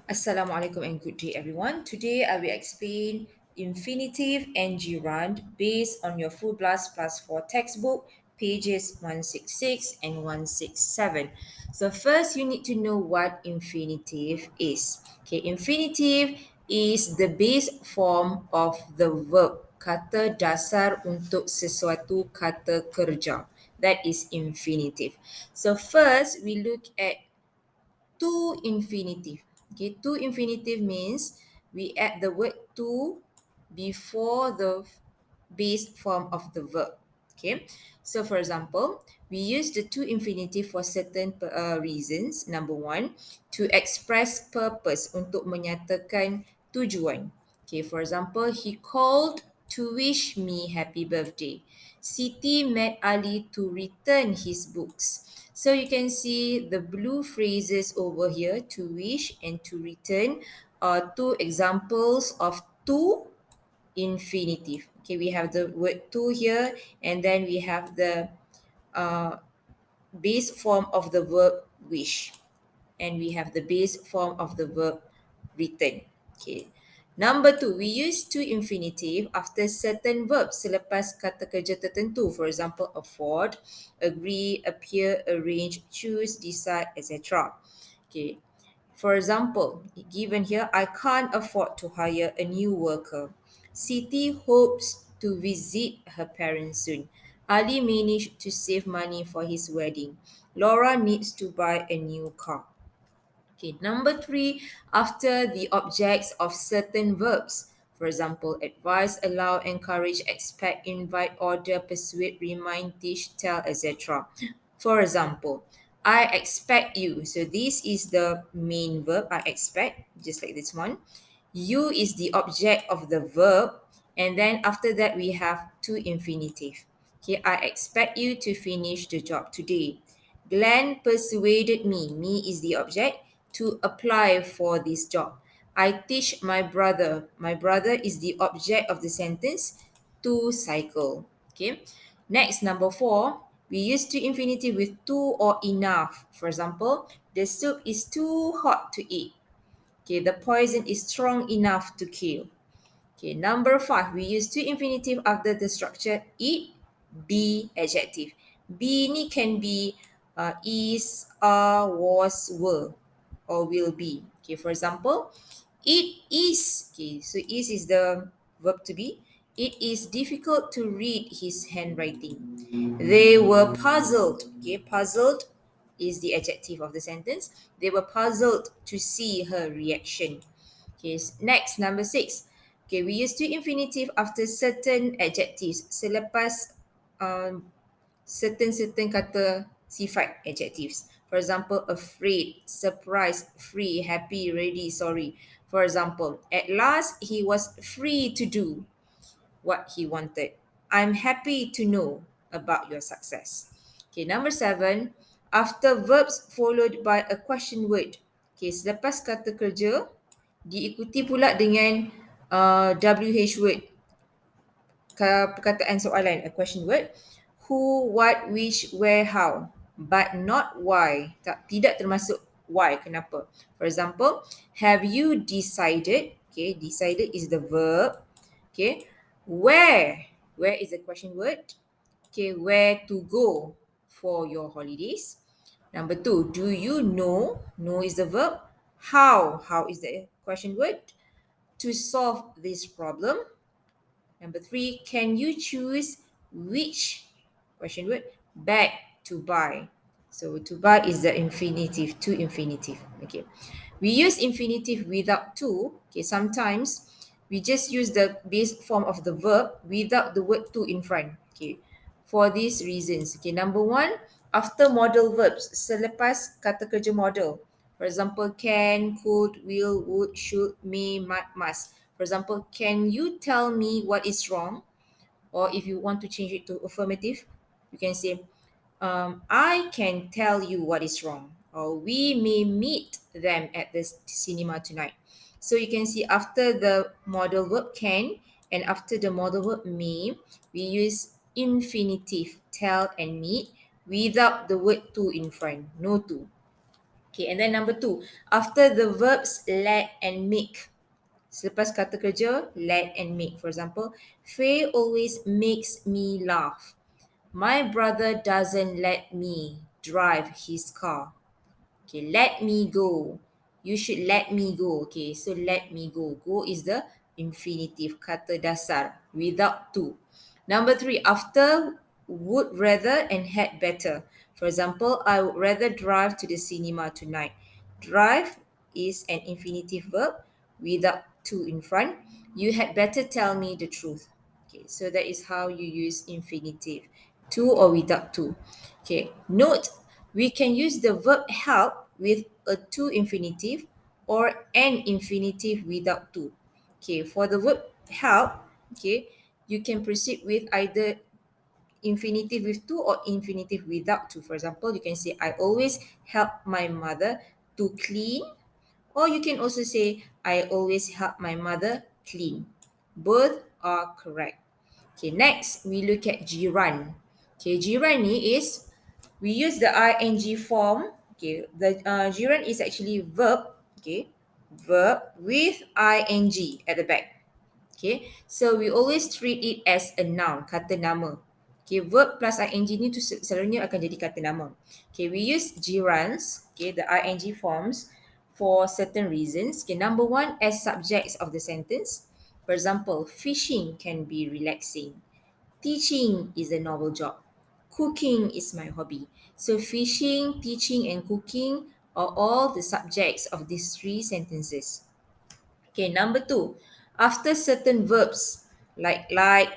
Assalamualaikum and good day everyone. Today I will explain infinitive and gerund based on your Full Blast Plus 4 textbook pages 166 and 167. So first you need to know what infinitive is. Okay, infinitive is the base form of the verb, kata dasar untuk sesuatu kata kerja. That is infinitive. So first we look at to infinitive. Okay, to infinitive means we add the word to before the base form of the verb. Okay, so for example, we use the to infinitive for certain reasons. Number one, to express purpose, untuk menyatakan tujuan. Okay, for example, he called to wish me happy birthday. Siti met Ali to return his books. So you can see the blue phrases over here, to wish and to return, are two examples of to infinitive. Okay, we have the word to here, and then we have the uh, base form of the verb wish, and we have the base form of the verb return. Okay. Number two, we use to infinitive after certain verbs selepas kata kerja tertentu. For example, afford, agree, appear, arrange, choose, decide, etc. Okay. For example, given here, I can't afford to hire a new worker. Siti hopes to visit her parents soon. Ali managed to save money for his wedding. Laura needs to buy a new car. Okay, number three, after the objects of certain verbs. For example, advise, allow, encourage, expect, invite, order, persuade, remind, teach, tell, etc. For example, I expect you. So this is the main verb, I expect, just like this one. You is the object of the verb, and then after that we have to infinitive. Okay, I expect you to finish the job today. Glenn persuaded me, is the object, to apply for this job. I teach my brother is the object of the sentence, to cycle. Okay. Next, number four, we use to infinitive with to or enough. For example, the soup is too hot to eat. Okay, the poison is strong enough to kill. Okay, number five, we use to infinitive after the structure it, be, adjective. Be ni can be is, are, was, were, or will be. Okay, for example, it is, okay, so is the verb to be. It is difficult to read his handwriting. They were puzzled. Okay, puzzled is the adjective of the sentence. They were puzzled to see her reaction. Okay, next, number six. Okay, we use to infinitive after certain adjectives. Selepas um, certain kata sifat adjectives. For example, afraid, surprised, free, happy, ready, sorry. For example, at last he was free to do what he wanted. I'm happy to know about your success. Okay, number seven, after verbs followed by a question word. Okay, selepas kata kerja, diikuti pula dengan WH word, perkataan soalan, a question word. Who, what, which, where, how. But not why. Tidak termasuk why. Kenapa? For example, have you decided? Okay, decided is the verb. Okay, where? Where is the question word? Okay, where to go for your holidays? Number two, do you know? Know is the verb. How? How is the question word? To solve this problem. Number three, can you choose which question word bag to buy? So to buy is the infinitive, to infinitive. Okay. We use infinitive without to. Okay, sometimes we just use the base form of the verb without the word to in front. Okay. For these reasons. Okay, number one, after modal verbs, selepas kata kerja model. For example, can, could, will, would, should, may, might, must. For example, can you tell me what is wrong? Or if you want to change it to affirmative, you can say, I can tell you what is wrong. Or we may meet them at the cinema tonight. So you can see after the modal verb can and after the modal verb may, we use infinitive tell and meet without the word to in front, no to. Okay, and then number two, after the verbs let and make. Selepas kata kerja, let and make. For example, Faye always makes me laugh. My brother doesn't let me drive his car. Okay, let me go. You should let me go. Okay, so let me go. Go is the infinitive, kata dasar, without to. Number three, after would rather and had better. For example, I would rather drive to the cinema tonight. Drive is an infinitive verb without to in front. You had better tell me the truth. Okay, so that is how you use infinitive, to or without to. Okay, note we can use the verb help with a to infinitive or an infinitive without to. Okay, for the verb help, okay, you can proceed with either infinitive with to or infinitive without to. For example, you can say, I always help my mother to clean, or you can also say, I always help my mother clean. Both are correct. Okay, next we look at jiran. Okay, jiran ni is we use the ing form. Okay, the jiran is actually verb. Okay, verb with ing at the back. Okay, so we always treat it as a noun, kata nama. Okay, verb plus ing ni tu selalunya akan jadi kata nama. Okay, we use gerunds, okay, the ing forms for certain reasons. Okay, number one, as subjects of the sentence. For example, fishing can be relaxing. Teaching is a novel job. Cooking is my hobby. So fishing, teaching, and cooking are all the subjects of these three sentences. Okay, number two, after certain verbs like,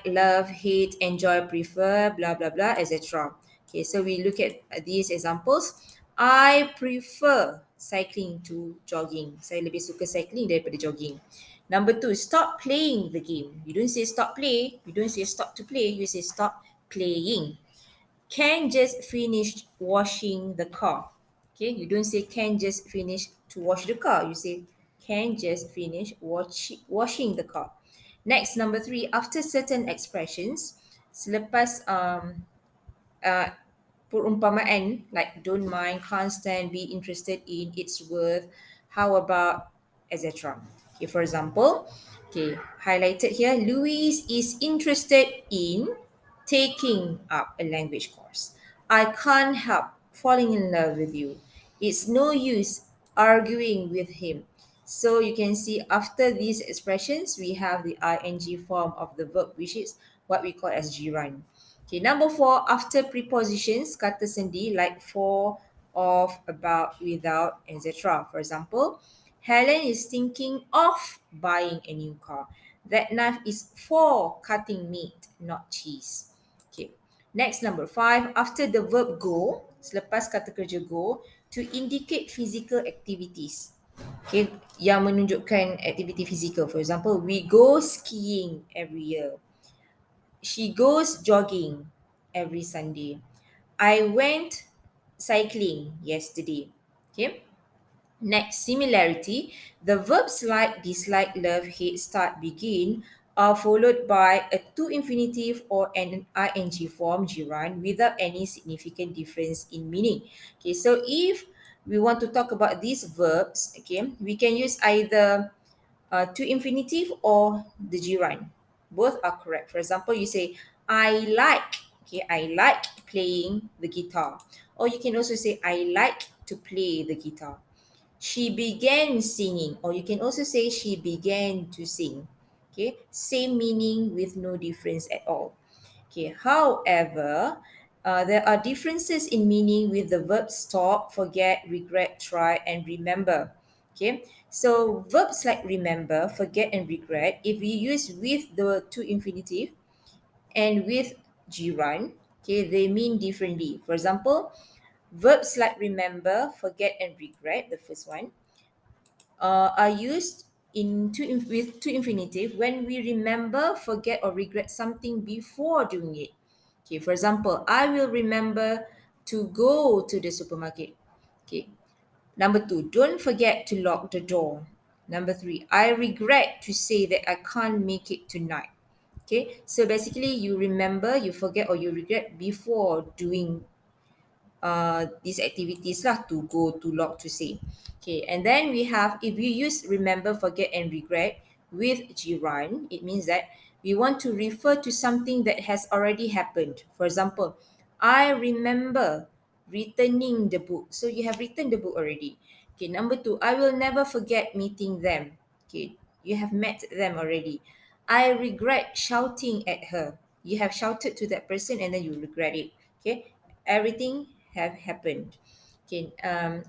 love, hate, enjoy, prefer, blah, blah, blah, etc. Okay, so we look at these examples. I prefer cycling to jogging. Saya lebih suka cycling daripada jogging. Number two, stop playing the game. You don't say stop play. You don't say stop to play. You say stop playing. Can just finish washing the car. Okay, you don't say can just finish to wash the car. You say can just finish washing the car. Next, number three, after certain expressions, selepas uh, perumpamaan like don't mind, can't stand, be interested in, it's worth, how about, etc. Okay, for example, okay, highlighted here, Louis is interested in taking up a language course. I can't help falling in love with you. It's no use arguing with him. So you can see after these expressions, we have the ing form of the verb, which is what we call as gerund. Okay, number four, after prepositions, kata sendi like for, of, about, without, etc. For example, Helen is thinking of buying a new car. That knife is for cutting meat, not cheese. Okay. Next, number five, after the verb go, selepas kata kerja go, to indicate physical activities. Okay, yang menunjukkan aktiviti fizikal. For example, we go skiing every year. She goes jogging every Sunday. I went cycling yesterday. Okay. Next, similarity. The verbs like, dislike, love, hate, start, begin are followed by a to infinitive or an ing form, gerund, without any significant difference in meaning. Okay, so if we want to talk about these verbs, okay, we can use either to infinitive or the gerund. Both are correct. For example, you say, I like, okay, I like playing the guitar. Or you can also say, I like to play the guitar. She began singing, or you can also say she began to sing. Okay, same meaning with no difference at all. Okay, however, there are differences in meaning with the verbs stop, forget, regret, try, and remember. Okay, so verbs like remember, forget, and regret, if we use with the to infinitive and with gerund, okay, they mean differently. For example, verbs like remember, forget, and regret, the first one, are used with to infinitive when we remember, forget, or regret something before doing it. Okay, for example, I will remember to go to the supermarket. Okay. Number two, don't forget to lock the door. Number three, I regret to say that I can't make it tonight. Okay, so basically you remember, you forget, or you regret before doing these activities lah, to go, to log, to say. Okay, and then we have, if you use remember, forget, and regret with gerund, it means that we want to refer to something that has already happened. For example, I remember returning the book. So you have written the book already. Okay, number two, I will never forget meeting them. Okay, you have met them already. I regret shouting at her. You have shouted to that person and then you regret it. Okay, everything have happened. Okay,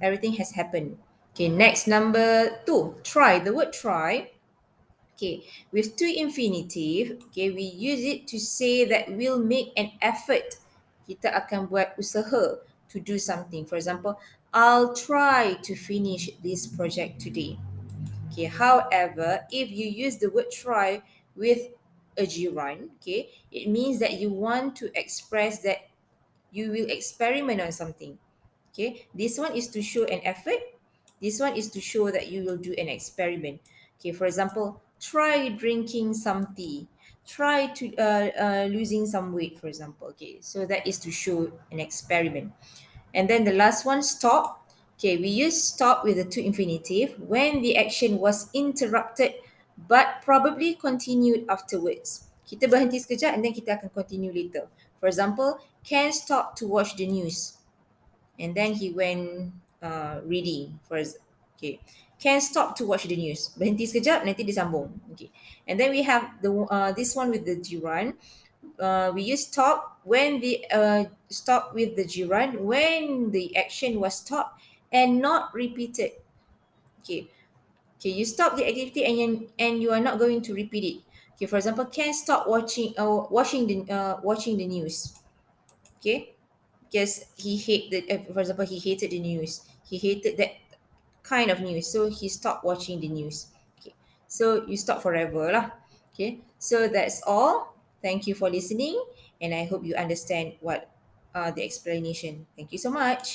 everything has happened. Okay, next, number two, try. The word try. Okay, with to infinitive, okay, we use it to say that we'll make an effort. Kita akan buat usaha to do something. For example, I'll try to finish this project today. Okay, however, if you use the word try with a gerund, okay, it means that you want to express that you will experiment on something. Okay, this one is to show an effort. This one is to show that you will do an experiment. Okay, for example, try drinking some tea. Try to losing some weight, for example. Okay, so that is to show an experiment. And then the last one, stop. Okay, we use stop with the to infinitive when the action was interrupted but probably continued afterwards. Kita berhenti sekejap and then kita akan continue later. For example, Ken stopped to watch the news and then he went reading. Okay, Ken stop to watch the news. Berhenti sekejap, nanti disambung. Okay, and then we have the this one with the gerund. We use stop when the stop with the gerund when the action was stopped and not repeated. Okay, okay, you stop the activity and you are not going to repeat it. Okay, for example, Ken stop watching the news. Okay, because he hated, for example, he hated the news. He hated that kind of news, so he stopped watching the news. Okay, so you stop forever lah. Okay, so that's all. Thank you for listening, and I hope you understand what the explanation. Thank you so much.